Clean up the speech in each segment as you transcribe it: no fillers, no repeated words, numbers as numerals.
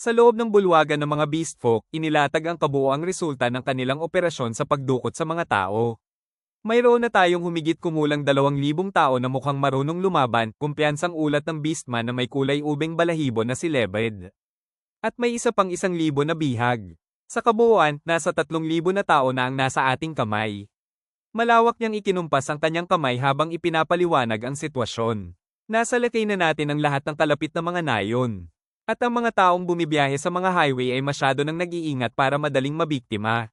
Sa loob ng bulwagan ng mga beast folk, inilatag ang kabuoang resulta ng kanilang operasyon sa pagdukot sa mga tao. Mayroon na tayong humigit kumulang 2,000 tao na mukhang marunong lumaban, kumpiyansang ulat ng beastman na may kulay ubeng balahibo na si Lebed. At may isa pang 1,000 na bihag. Sa kabuuan, nasa 3,000 na tao na ang nasa ating kamay. Malawak niyang ikinumpas ang kanyang kamay habang ipinapaliwanag ang sitwasyon. Nasa lakay na natin ang lahat ng kalapit na mga nayon. At ang mga taong bumibiyahe sa mga highway ay masyado nang nag-iingat para madaling mabiktima.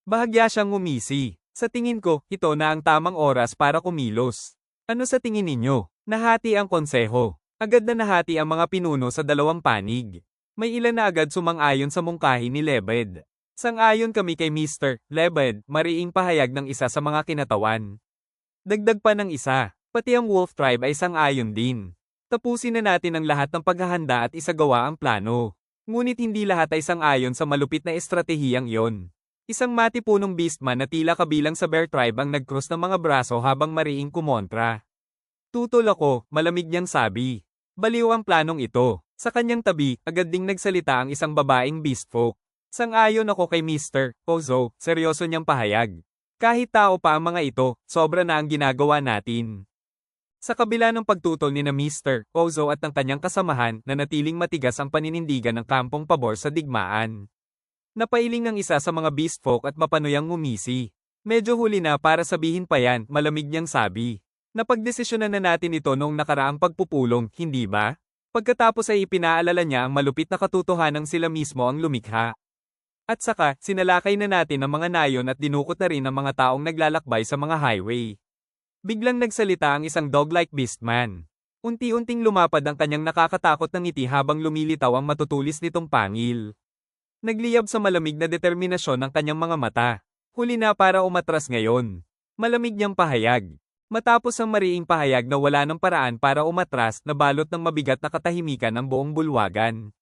Bahagya siyang ngumisi. Sa tingin ko, ito na ang tamang oras para kumilos. Ano sa tingin ninyo? Nahati ang konseho. Agad na nahati ang mga pinuno sa 2 panig. May ilan na agad sumang-ayon sa mungkahi ni Lebed. Sang-ayon kami kay Mr. Lebed, mariing pahayag ng isa sa mga kinatawan. Dagdag pa ng isa, pati ang Wolf Tribe ay sang-ayon din. Tapusin na natin ang lahat ng paghahanda at isagawa ang plano. Ngunit hindi lahat ay sang-ayon sa malupit na estratehiyang yon. Isang matipunong beastman na tila kabilang sa Bear Tribe ang nag-cross ng mga braso habang mariing kumontra. Tutol ako, malamig niyang sabi. Baliw ang planong ito. Sa kanyang tabi, agad ding nagsalita ang isang babaeng beast folk. Sang-ayon ako kay Mr. Ozo, seryoso niyang pahayag. Kahit tao pa ang mga ito, sobra na ang ginagawa natin. Sa kabila ng pagtutol ni na Mr. Ozo at ng kanyang kasamahan, nanatiling matigas ang paninindigan ng kampong pabor sa digmaan. Napailing ng isa sa mga beast folk at mapanuyang ngumisi. Medyo huli na para sabihin pa yan, malamig niyang sabi. Napagdesisyonan na natin ito noong nakaraang pagpupulong, hindi ba? Pagkatapos ay ipinaalala niya ang malupit na katotohanang sila mismo ang lumikha. At saka, sinalakay na natin ang mga nayon at dinukot na rin ang mga taong naglalakbay sa mga highway. Biglang nagsalita ang isang dog-like beastman. Unti-unting lumapad ang kanyang nakakatakot na ngiti habang lumilitaw ang matutulis nitong pangil. Nagliyab sa malamig na determinasyon ng kanyang mga mata. Huli na para umatras ngayon. Malamig niyang pahayag. Matapos ang mariing pahayag na wala ng paraan para umatras, nabalot ng mabigat na katahimikan ang buong bulwagan.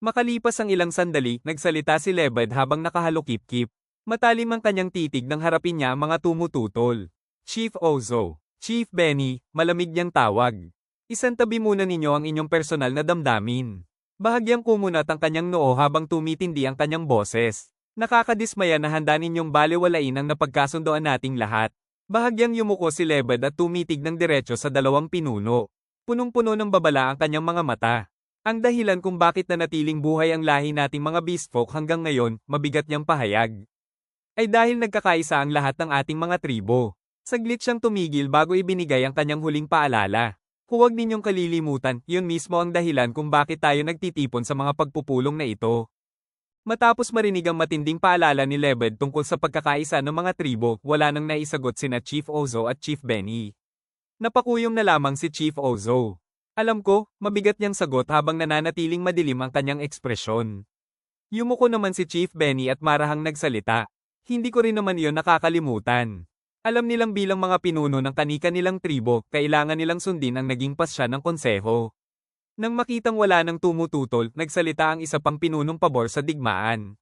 Makalipas ang ilang sandali, nagsalita si Lebed habang nakahalukip-kip. Matalim ang kanyang titig nang harapin niya ang mga tumututol. Chief Ozo, Chief Benny, malamig niyang tawag. Isantabi muna ninyo ang inyong personal na damdamin. Bahagyang kumunat ang kanyang noo habang tumitindi ang kanyang boses. Nakakadismaya na handa ninyong balewalain ang napagkasundoan nating lahat. Bahagyang yumuko si Lebed at tumitig ng diretso sa 2 pinuno. Punong-puno ng babala ang kanyang mga mata. Ang dahilan kung bakit nanatiling buhay ang lahi nating mga beast folk hanggang ngayon, mabigat niyang pahayag. Ay dahil nagkakaisa ang lahat ng ating mga tribo. Saglit siyang tumigil bago ibinigay ang kanyang huling paalala. Huwag ninyong kalilimutan, yun mismo ang dahilan kung bakit tayo nagtitipon sa mga pagpupulong na ito. Matapos marinig ang matinding paalala ni Lebed tungkol sa pagkakaisa ng mga tribo, wala nang naisagot sina Chief Ozo at Chief Benny. Napakuyom na lamang si Chief Ozo. Alam ko, mabigat niyang sagot habang nananatiling madilim ang kanyang ekspresyon. Yumuko naman si Chief Benny at marahang nagsalita. Hindi ko rin naman iyon nakakalimutan. Alam nilang bilang mga pinuno ng kani-kanilang tribo, kailangan nilang sundin ang naging pasya ng konseho. Nang makitang wala nang tumututol, nagsalita ang isa pang pinunong pabor sa digmaan.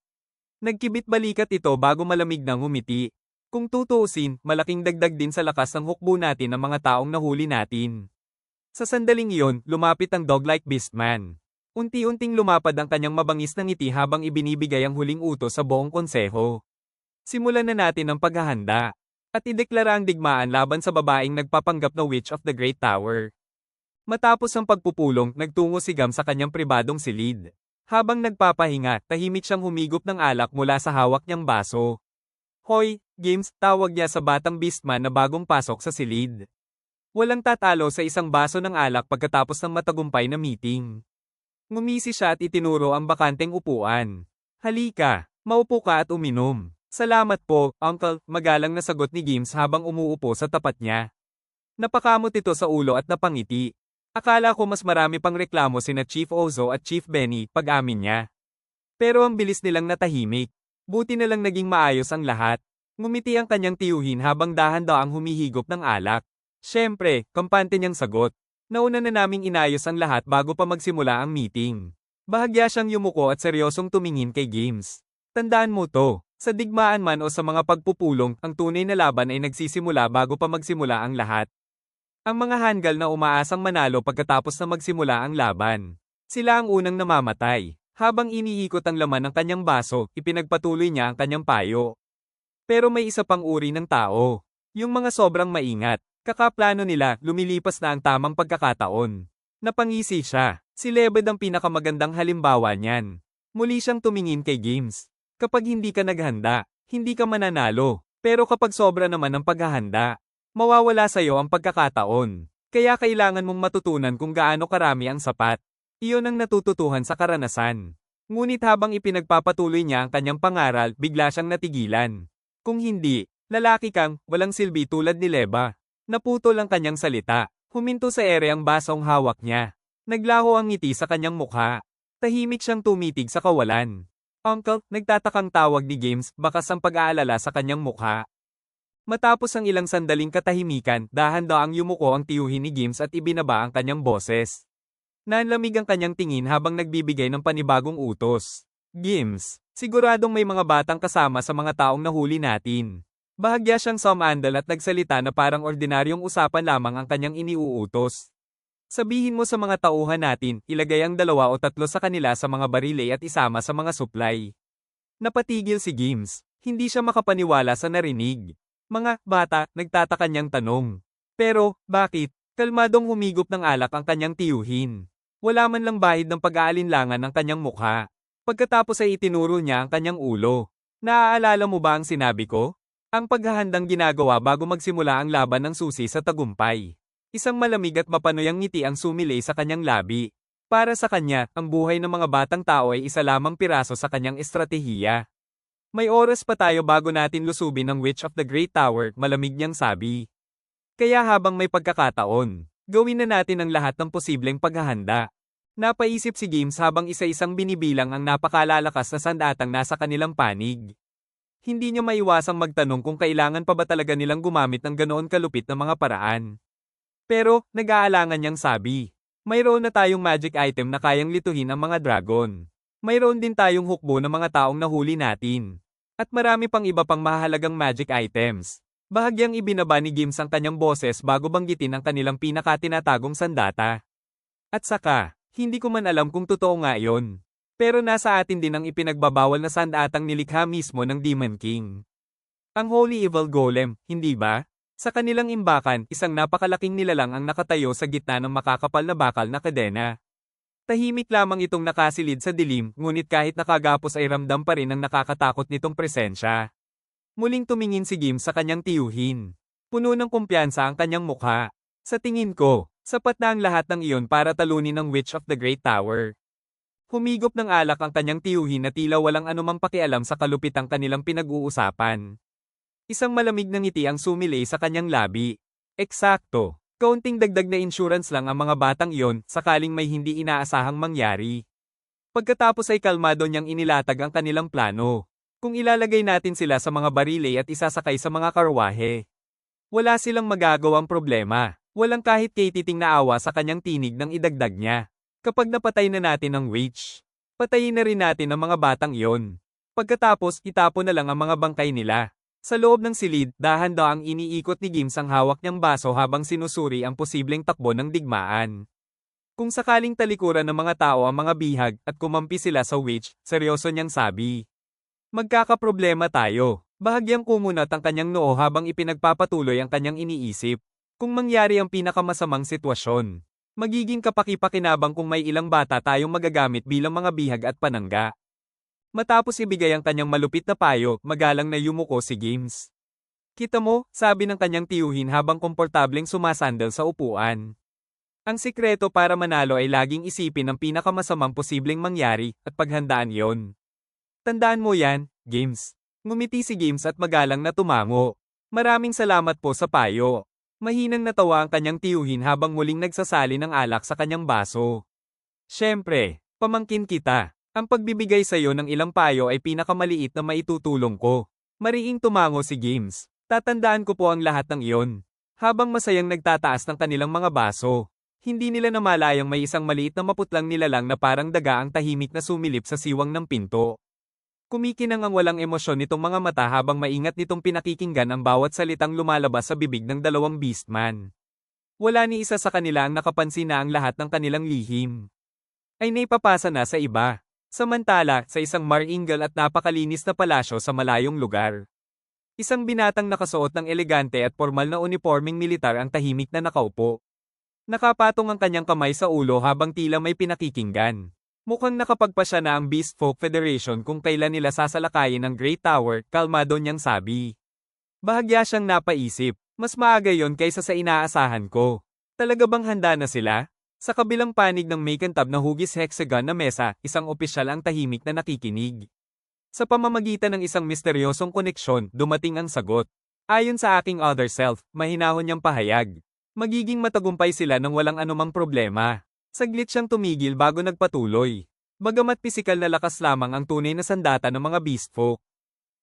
Nagkibit balikat ito bago malamig nang ngumiti. Kung tutuusin, malaking dagdag din sa lakas ng hukbo natin ang mga taong nahuli natin. Sa sandaling iyon, lumapit ang dog-like beastman. Unti-unting lumapad ang kanyang mabangis na ngiti habang ibinibigay ang huling utos sa buong konseho. Simulan na natin ang paghahanda. At ideklara ang digmaan laban sa babaeng nagpapanggap na Witch of the Great Tower. Matapos ang pagpupulong, nagtungo si Gam sa kanyang pribadong silid. Habang nagpapahinga, tahimik siyang humigop ng alak mula sa hawak niyang baso. Hoy, Games, tawag niya sa batang beastman na bagong pasok sa silid. Walang tatalo sa isang baso ng alak pagkatapos ng matagumpay na meeting. Ngumisi siya at itinuro ang bakanteng upuan. Halika, maupo ka at uminom. Salamat po, Uncle, magalang na sagot ni Games habang umuupo sa tapat niya. Napakamot ito sa ulo at napangiti. Akala ko mas marami pang reklamo sina Chief Ozo at Chief Benny, pag-amin niya. Pero ang bilis nilang natahimik. Buti na lang naging maayos ang lahat. Ngumiti ang kanyang tiyuhin habang dahan-daang humihigop ng alak. Siyempre, kampante niyang sagot. Nauna na naming inayos ang lahat bago pa magsimula ang meeting. Bahagya siyang yumuko at seryosong tumingin kay Games. Tandaan mo to. Sa digmaan man o sa mga pagpupulong, ang tunay na laban ay nagsisimula bago pa magsimula ang lahat. Ang mga Hangul na umaasang manalo pagkatapos na magsimula ang laban. Sila ang unang namamatay. Habang iniikot ang laman ng kanyang baso, ipinagpatuloy niya ang kanyang payo. Pero may isa pang uri ng tao. Yung mga sobrang maingat. Kakaplano nila, lumilipas na ang tamang pagkakataon. Napangisi siya. Si Lebed ang pinakamagandang halimbawa niyan. Muli siyang tumingin kay Games. Kapag hindi ka naghanda, hindi ka mananalo. Pero kapag sobra naman ang paghahanda, mawawala sa'yo ang pagkakataon. Kaya kailangan mong matutunan kung gaano karami ang sapat. Iyon ang natututuhan sa karanasan. Ngunit habang ipinagpapatuloy niya ang kanyang pangaral, bigla siyang natigilan. Kung hindi, lalaki kang, walang silbi tulad ni Leba. Naputol ang kanyang salita. Huminto sa ere ang basong hawak niya. Naglaho ang ngiti sa kanyang mukha. Tahimik siyang tumitig sa kawalan. Uncle, nagtatakang tawag ni Games, bakas ang pag-aalala sa kanyang mukha. Matapos ang ilang sandaling katahimikan, dahan-daang yumuko ang tiyuhin ni Games at ibinaba ang kanyang boses. Nanlamig ang kanyang tingin habang nagbibigay ng panibagong utos. Games, siguradong may mga batang kasama sa mga taong nahuli natin. Bahagya siyang sumandal at nagsalita na parang ordinaryong usapan lamang ang kanyang iniuutos. Sabihin mo sa mga tauhan natin, ilagay ang 2 o 3 sa kanila sa mga barile at isama sa mga supply. Napatigil si Games. Hindi siya makapaniwala sa narinig. Mga bata, nagtataka niyang tanong. Pero, bakit? Kalmadong humigop ng alak ang kanyang tiyuhin. Wala man lang bahid ng pag-aalinlangan ng kanyang mukha. Pagkatapos ay itinuro niya ang kanyang ulo. Naaalala mo ba ang sinabi ko? Ang paghahandang ginagawa bago magsimula ang laban ng susi sa tagumpay. Isang malamig at mapanoyang ngiti ang sumilay sa kanyang labi. Para sa kanya, ang buhay ng mga batang tao ay isa lamang piraso sa kanyang estratehiya. May oras pa tayo bago natin lusubin ang Witch of the Great Tower, malamig niyang sabi. Kaya habang may pagkakataon, gawin na natin ang lahat ng posibleng paghahanda. Napaisip si Games habang isa-isang binibilang ang napakalalakas na sandatang nasa kanilang panig. Hindi niya maiwasang magtanong kung kailangan pa ba talaga nilang gumamit ng ganoon kalupit na mga paraan. Pero, nag-aalangan niyang sabi. Mayroon na tayong magic item na kayang lituhin ang mga dragon. Mayroon din tayong hukbo ng mga taong nahuli natin. At marami pang iba pang mahalagang magic items. Bahagyang ibinaba ni Games ang kanyang boses bago banggitin ang kanilang pinakatinatagong sandata. At saka, hindi ko man alam kung totoo nga yon. Pero nasa atin din ang ipinagbabawal na sandatang nilikha mismo ng Demon King. Ang Holy Evil Golem, hindi ba? Sa kanilang imbakan, isang napakalaking nilalang ang nakatayo sa gitna ng makakapal na bakal na kadena. Tahimik lamang itong nakasilid sa dilim, ngunit kahit nakagapos ay ramdam pa rin ang nakakatakot nitong presensya. Muling tumingin si Games sa kanyang tiyuhin. Puno ng kumpiyansa ang kanyang mukha. Sa tingin ko, sapat na ang lahat ng iyon para talunin ang Witch of the Great Tower. Humigop ng alak ang kanyang tiyuhin na tila walang anumang pakialam sa kalupitang kanilang pinag-uusapan. Isang malamig na ngiti ang sumilay sa kanyang labi. Eksakto. Kaunting dagdag na insurance lang ang mga batang iyon, sakaling may hindi inaasahang mangyari. Pagkatapos ay kalmado niyang inilatag ang kanilang plano. Kung ilalagay natin sila sa mga barile at isasakay sa mga karwahe, wala silang magagawang problema. Walang kahit katiting na awa sa kanyang tinig nang idagdag niya. Kapag napatay na natin ang witch, patayin na rin natin ang mga batang iyon. Pagkatapos, itapon na lang ang mga bangkay nila. Sa loob ng silid, dahan-daang iniikot ni Games ang hawak niyang baso habang sinusuri ang posibleng takbo ng digmaan. Kung sakaling talikuran ng mga tao ang mga bihag at kumampi sila sa witch, seryoso niyang sabi. Magkakaproblema tayo. Bahagyang kumunat ang kanyang noo habang ipinagpapatuloy ang kanyang iniisip. Kung mangyari ang pinakamasamang sitwasyon, magiging kapaki-pakinabang kung may ilang bata tayong magagamit bilang mga bihag at panangga. Matapos ibigay ang kanyang malupit na payo, magalang na yumuko si Games. Kita mo, sabi ng kanyang tiyuhin habang komportableng sumasandal sa upuan. Ang sikreto para manalo ay laging isipin ang pinakamasamang posibleng mangyari at paghandaan yon. Tandaan mo yan, Games. Ngumiti si Games at magalang na tumango. Maraming salamat po sa payo. Mahinang natawa ang kanyang tiyuhin habang muling nagsasali ng alak sa kanyang baso. Siyempre, pamangkin kita. Ang pagbibigay sa iyo ng ilang payo ay pinakamaliit na maitutulong ko. Mariing tumango si Games. Tatandaan ko po ang lahat ng iyon. Habang masayang nagtataas ng kanilang mga baso, hindi nila namalayang may isang maliit na maputlang nilalang na parang daga ang tahimik na sumilip sa siwang ng pinto. Kumikinang ang walang emosyon nitong mga mata habang maingat nitong pinakikinggan ang bawat salitang lumalabas sa bibig ng dalawang beastman. Wala ni isa sa kanila ang nakapansin na ang lahat ng kanilang lihim ay naipapasa na sa iba. Samantala, sa isang maringal at napakalinis na palasyo sa malayong lugar. Isang binatang nakasuot ng elegante at formal na unipormeng militar ang tahimik na nakaupo. Nakapatong ang kanyang kamay sa ulo habang tila may pinakikinggan. Mukhang nakapagpa siya na ang Beast Folk Federation kung kailan nila sasalakayin ang Great Tower, kalmado niyang sabi. Bahagya siyang napaisip, mas maaga yon kaysa sa inaasahan ko. Talaga bang handa na sila? Sa kabilang panig ng may kantab na hugis hexagon na mesa, isang opisyal ang tahimik na nakikinig. Sa pamamagitan ng isang misteryosong koneksyon, dumating ang sagot. Ayon sa aking other self, mahinahon niyang pahayag. Magiging matagumpay sila nang walang anumang problema. Saglit siyang tumigil bago nagpatuloy. Bagamat pisikal na lakas lamang ang tunay na sandata ng mga beast folk.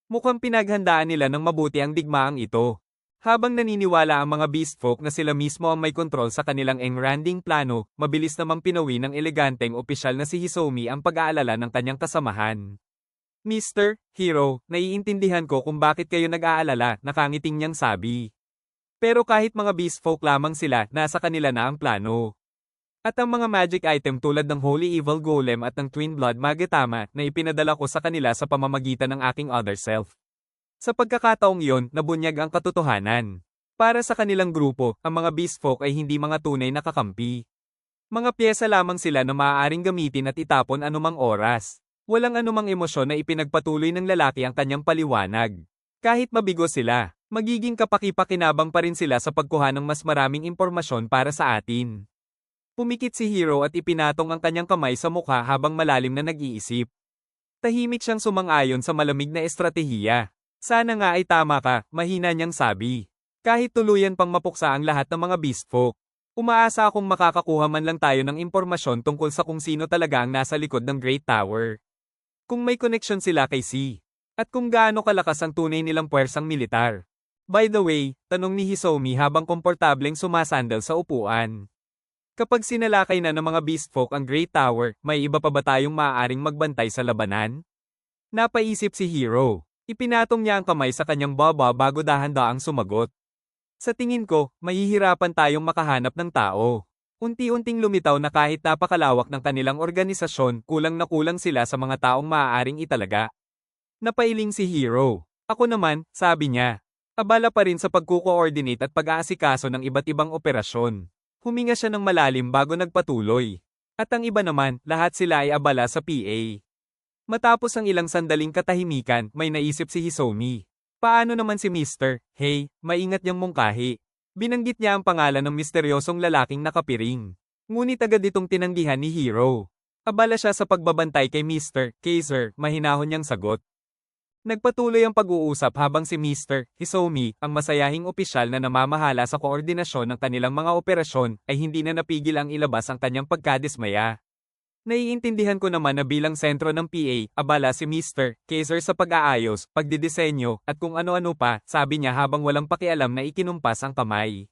Mukhang pinaghandaan nila ng mabuti ang digmaang ito. Habang naniniwala ang mga beast folk na sila mismo ang may kontrol sa kanilang engranding plano, mabilis namang pinawi ng eleganteng opisyal na si Hisomi ang pag-aalala ng kanyang kasamahan. Mr. Hero, naiintindihan ko kung bakit kayo nag-aalala, nakangiting niyang sabi. Pero kahit mga beast folk lamang sila, nasa kanila na ang plano. At ang mga magic item tulad ng Holy Evil Golem at ng Twin Blood Magatama na ipinadala ko sa kanila sa pamamagitan ng aking other self. Sa pagkakataong iyon, nabunyag ang katotohanan. Para sa kanilang grupo, ang mga beast folk ay hindi mga tunay na kakampi. Mga pyesa lamang sila na maaaring gamitin at itapon anumang oras. Walang anumang emosyon na ipinagpatuloy ng lalaki ang kanyang paliwanag. Kahit mabigo sila, magiging kapaki-pakinabang pa rin sila sa pagkuha ng mas maraming impormasyon para sa atin. Pumikit si Hero at ipinatong ang kanyang kamay sa mukha habang malalim na nag-iisip. Tahimik siyang sumang-ayon sa malamig na estratehiya. Sana nga ay tama ka, mahina niyang sabi. Kahit tuluyan pang mapuksa ang lahat ng mga beast folk. Umaasa akong makakakuha man lang tayo ng impormasyon tungkol sa kung sino talaga ang nasa likod ng Great Tower. Kung may connection sila kay C. At kung gaano kalakas ang tunay nilang puwersang militar. By the way, tanong ni Hisomi habang komportableng sumasandal sa upuan. Kapag sinalakay na ng mga beast folk ang Great Tower, may iba pa ba tayong maaaring magbantay sa labanan? Napaisip si Hero. Ipinatong niya ang kamay sa kanyang baba bago dahan-daang sumagot. Sa tingin ko, mahihirapan tayong makahanap ng tao. Unti-unting lumitaw na kahit napakalawak ng kanilang organisasyon, kulang na kulang sila sa mga taong maaaring italaga. Napailing si Hero. Ako naman, sabi niya. Abala pa rin sa pagko-coordinate at pag-aasikaso ng iba't ibang operasyon. Huminga siya ng malalim bago nagpatuloy. At ang iba naman, lahat sila ay abala sa PA. Matapos ang ilang sandaling katahimikan, may naisip si Hisomi. Paano naman si Mr. Hey, maingat niyang mungkahi. Binanggit niya ang pangalan ng misteryosong lalaking nakapiring. Ngunit agad itong tinanggihan ni Hero. Abala siya sa pagbabantay kay Mr. Kaiser, mahinahon niyang sagot. Nagpatuloy ang pag-uusap habang si Mr. Hisomi, ang masayahing opisyal na namamahala sa koordinasyon ng kanilang mga operasyon, ay hindi na napigil ang ilabas ang kanyang pagkadismaya. Naiintindihan ko naman na bilang sentro ng PA, abala si Mr. Kaiser sa pag-aayos, pagdidisenyo, at kung ano-ano pa, sabi niya habang walang pakialam na ikinumpas ang kamay.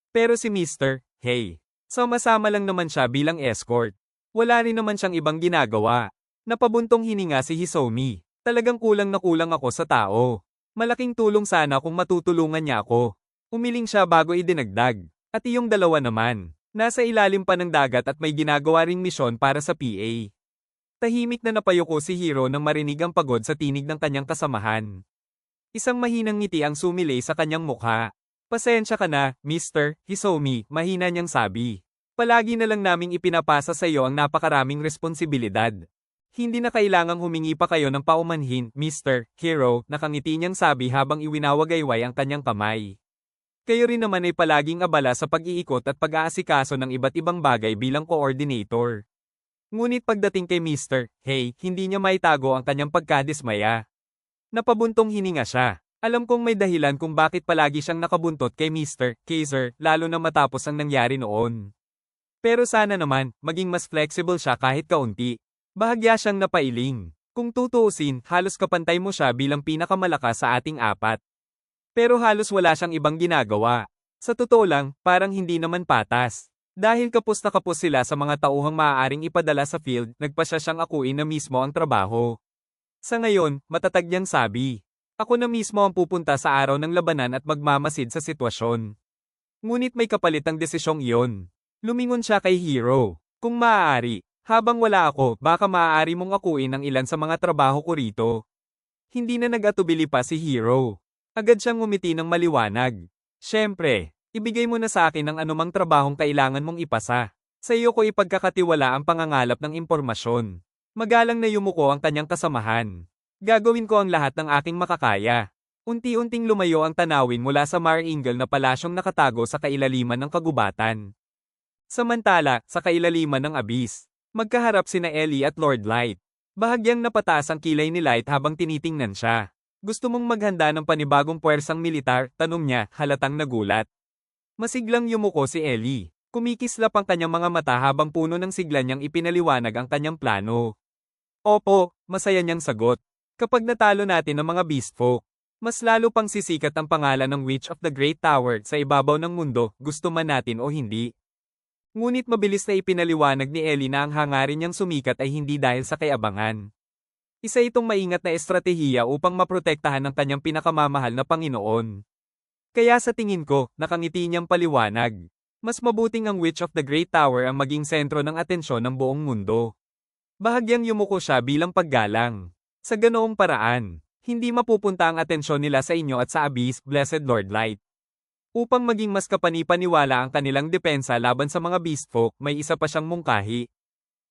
Pero si Mr. Hey, sama-sama lang naman siya bilang escort. Wala rin naman siyang ibang ginagawa. Napabuntong hininga si Hisomi. Talagang kulang na kulang ako sa tao. Malaking tulong sana kung matutulungan niya ako. Umiling siya bago idinagdag. At iyong dalawa naman. Nasa ilalim pa ng dagat at may ginagawa ring misyon para sa PA. Tahimik na napayuko si Hero nang marinig ang pagod sa tinig ng kanyang kasamahan. Isang mahinang ngiti ang sumilay sa kanyang mukha. Pasensya ka na, Mr. Hisomi, mahina niyang sabi. Palagi na lang naming ipinapasa sa iyo ang napakaraming responsibilidad. Hindi na kailangang humingi pa kayo ng paumanhin, Mr. Hero, nakangiti niyang sabi habang iwinawagayway ang kanyang kamay. Kayo rin naman ay palaging abala sa pag-iikot at pag-aasikaso ng iba't ibang bagay bilang coordinator. Ngunit pagdating kay Mr. Hey, hindi niya maitago ang kanyang pagkadismaya. Napabuntong hininga siya. Alam kong may dahilan kung bakit palagi siyang nakabuntot kay Mr. Kaiser, lalo na matapos ang nangyari noon. Pero sana naman, maging mas flexible siya kahit kaunti. Bahagya siyang napailing. Kung tutuusin, halos kapantay mo siya bilang pinakamalakas sa ating apat. Pero halos wala siyang ibang ginagawa. Sa totoo lang, parang hindi naman patas. Dahil kapos na kapos sila sa mga tauhang maaaring ipadala sa field, nagpasya siyang akuin na mismo ang trabaho. Sa ngayon, matatag niyang sabi, ako na mismo ang pupunta sa araw ng labanan at magmamasid sa sitwasyon. Ngunit may kapalit ang desisyong iyon. Lumingon siya kay Hero. Kung maaari, Habang wala ako, baka maaari mong akuin ang ilan sa mga trabaho ko rito. Hindi na nag-atubili pa si Hero. Agad siyang ngumiti ng maliwanag. Siyempre, ibigay mo na sa akin ang anumang trabahong kailangan mong ipasa. Sa iyo ko ipagkakatiwala ang pangangalap ng impormasyon. Magalang na yumuko ang kanyang kasamahan. Gagawin ko ang lahat ng aking makakaya. Unti-unting lumayo ang tanawin mula sa Maringal na palasyong nakatago sa kailaliman ng kagubatan. Samantala, sa kailaliman ng abis, magkaharap sina Ellie at Lord Light. Bahagyang napataas ang kilay ni Light habang tinitingnan siya. Gusto mong maghanda ng panibagong puwersang militar? Tanong niya, halatang nagulat. Masiglang yumuko si Ellie. Kumikislap ang kanyang mga mata habang puno ng sigla niyang ipinaliwanag ang kanyang plano. Opo, masaya niyang sagot. Kapag natalo natin ang mga Beast Folk, mas lalo pang sisikat ang pangalan ng Witch of the Great Tower sa ibabaw ng mundo, gusto man natin o hindi. Ngunit mabilis na ipinaliwanag ni Ellie na ang hangarin niyang sumikat ay hindi dahil sa kayabangan. Isa itong maingat na estratehiya upang maprotektahan ang kanyang pinakamamahal na Panginoon. Kaya sa tingin ko, nakangiti niyang paliwanag. Mas mabuting ang Witch of the Great Tower ang maging sentro ng atensyon ng buong mundo. Bahagyang yumuko siya bilang paggalang. Sa ganoong paraan, hindi mapupunta ang atensyon nila sa inyo at sa Abyss, Blessed Lord Light. Upang maging mas kapani-paniwala ang kanilang depensa laban sa mga Beast Folk, may isa pa siyang mungkahi.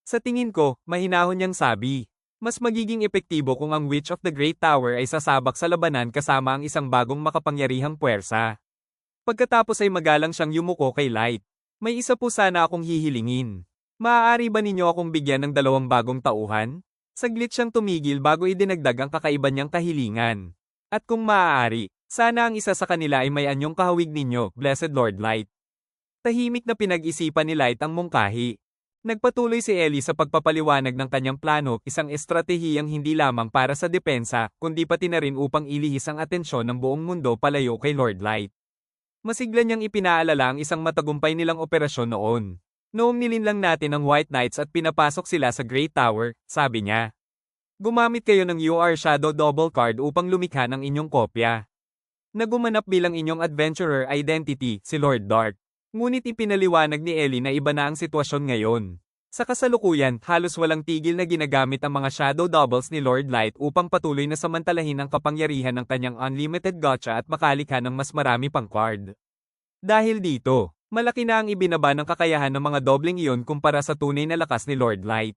Sa tingin ko, mahinahon niyang sabi. Mas magiging epektibo kung ang Witch of the Great Tower ay sasabak sa labanan kasama ang isang bagong makapangyarihang puwersa. Pagkatapos ay magalang siyang yumuko kay Light. May isa po sana akong hihilingin. Maaari ba ninyo akong bigyan ng 2 bagong tauhan? Saglit siyang tumigil bago idinagdag ang kakaiba niyang kahilingan. At kung maaari, sana ang isa sa kanila ay may anyong kahawig ninyo, Blessed Lord Light. Tahimik na pinag-isipan ni Light ang mungkahi. Nagpatuloy si Ellie sa pagpapaliwanag ng kanyang plano, isang estratehiyang hindi lamang para sa depensa, kundi pati na rin upang ilihis ang atensyon ng buong mundo palayo kay Lord Light. Masigla niyang ipinaalala ang isang matagumpay nilang operasyon noon. Noong nilinlang natin ang White Knights at pinapasok sila sa Great Tower, sabi niya. Gumamit kayo ng UR Shadow Double Card upang lumikha ng inyong kopya. Nagumanap bilang inyong adventurer identity, si Lord Dark. Ngunit ipinaliwanag ni Ellie na iba na ang sitwasyon ngayon. Sa kasalukuyan, halos walang tigil na ginagamit ang mga shadow doubles ni Lord Light upang patuloy na samantalahin ang kapangyarihan ng kanyang unlimited gacha at makalikha ng mas marami pang card. Dahil dito, malaki na ang ibinaba ng kakayahan ng mga dobling iyon kumpara sa tunay na lakas ni Lord Light.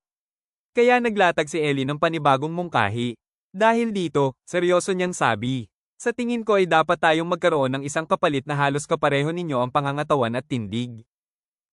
Kaya naglatag si Ellie ng panibagong mungkahi. Dahil dito, seryoso niyang sabi. Sa tingin ko ay dapat tayong magkaroon ng isang kapalit na halos kapareho ninyo ang pangangatawan at tindig.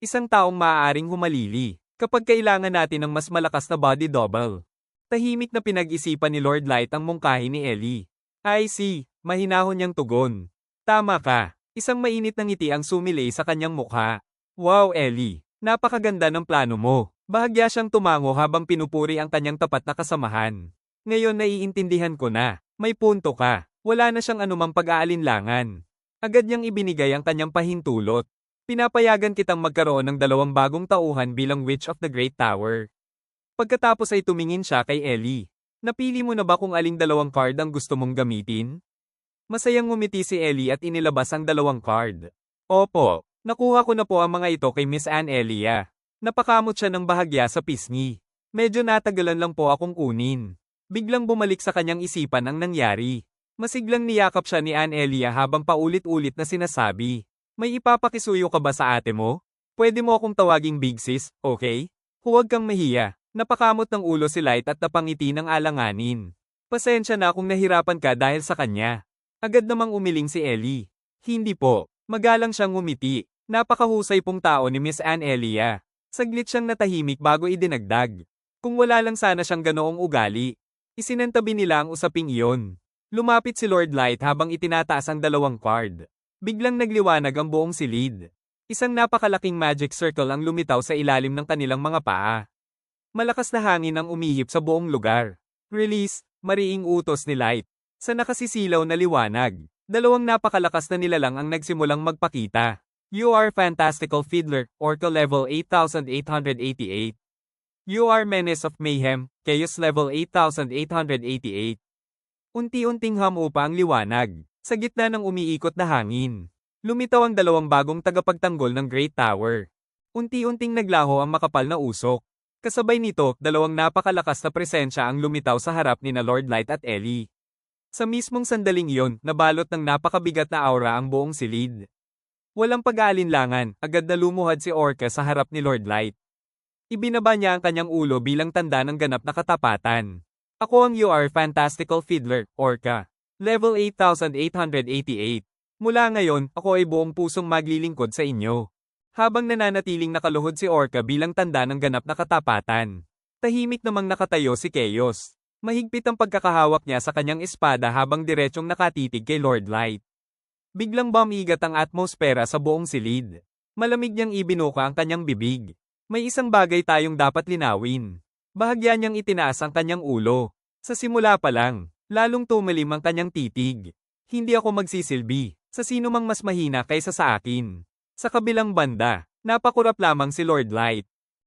Isang taong maaaring humalili, kapag kailangan natin ng mas malakas na body double. Tahimik na pinag-isipan ni Lord Light ang mungkahi ni Ellie. I see, mahinahon niyang tugon. Tama ka, isang mainit na ngiti ang sumilay sa kanyang mukha. Wow Ellie, napakaganda ng plano mo. Bahagya siyang tumango habang pinupuri ang kanyang tapat na kasamahan. Ngayon naiintindihan ko na, may punto ka. Wala na siyang anumang pag-aalinlangan. Agad niyang ibinigay ang kanyang pahintulot. Pinapayagan kitang magkaroon ng 2 bagong tauhan bilang Witch of the Great Tower. Pagkatapos ay tumingin siya kay Ellie. Napili mo na ba kung aling 2 card ang gusto mong gamitin? Masayang ngumiti si Ellie at inilabas ang 2 card. Opo, nakuha ko na po ang mga ito kay Miss Anne Elia. Napakamot siya ng bahagya sa pisngi. Medyo natagalan lang po akong kunin. Biglang bumalik sa kanyang isipan ang nangyari. Masiglang niyakap siya ni Anne Elia habang paulit-ulit na sinasabi. May ipapakisuyo ka ba sa ate mo? Pwede mo akong tawaging Big Sis, okay? Huwag kang mahiya. Napakamot ng ulo si Light at napangiti ng alanganin. Pasensya na kung nahirapan ka dahil sa kanya. Agad namang umiling si Ellie. Hindi po. Magalang siyang ngumiti. Napakahusay pong tao ni Miss Anne Elia. Saglit siyang natahimik bago idinagdag. Kung wala lang sana siyang ganoong ugali. Isinantabi nila ang usaping iyon. Lumapit si Lord Light habang itinataas ang 2 card. Biglang nagliwanag ang buong silid. Isang napakalaking magic circle ang lumitaw sa ilalim ng kanilang mga paa. Malakas na hangin ang umihip sa buong lugar. Release, mariing utos ni Light. Sa nakasisilaw na liwanag, 2 napakalakas na nilalang ang nagsimulang magpakita. You are Fantastical Fiddler, Oracle level 8888. You are Menace of Mayhem, Chaos level 8888. Unti-unting humupa ang liwanag, sa gitna ng umiikot na hangin. Lumitaw ang 2 bagong tagapagtanggol ng Great Tower. Unti-unting naglaho ang makapal na usok. Kasabay nito, dalawang napakalakas na presensya ang lumitaw sa harap ni na Lord Light at Ellie. Sa mismong sandaling iyon, nabalot ng napakabigat na aura ang buong silid. Walang pag-aalinlangan, agad na lumuhad si Orca sa harap ni Lord Light. Ibinaba niya ang kanyang ulo bilang tanda ng ganap na katapatan. Ako ang You Are Fantastical Fiddler, Orca. Level 8888. Mula ngayon, ako ay buong pusong maglilingkod sa inyo. Habang nananatiling nakaluhod si Orca bilang tanda ng ganap na katapatan. Tahimik namang nakatayo si Chaos. Mahigpit ang pagkakahawak niya sa kanyang espada habang diretsyong nakatitig kay Lord Light. Biglang bumigat ang atmosfera sa buong silid. Malamig niyang ibinuka ang kanyang bibig. May isang bagay tayong dapat linawin. Bahagya niyang itinaas ang kanyang ulo. Sa simula pa lang, lalong tumalim ang kanyang titig. Hindi ako magsisilbi sa sino mang mas mahina kaysa sa akin. Sa kabilang banda, napakurap lamang si Lord Light.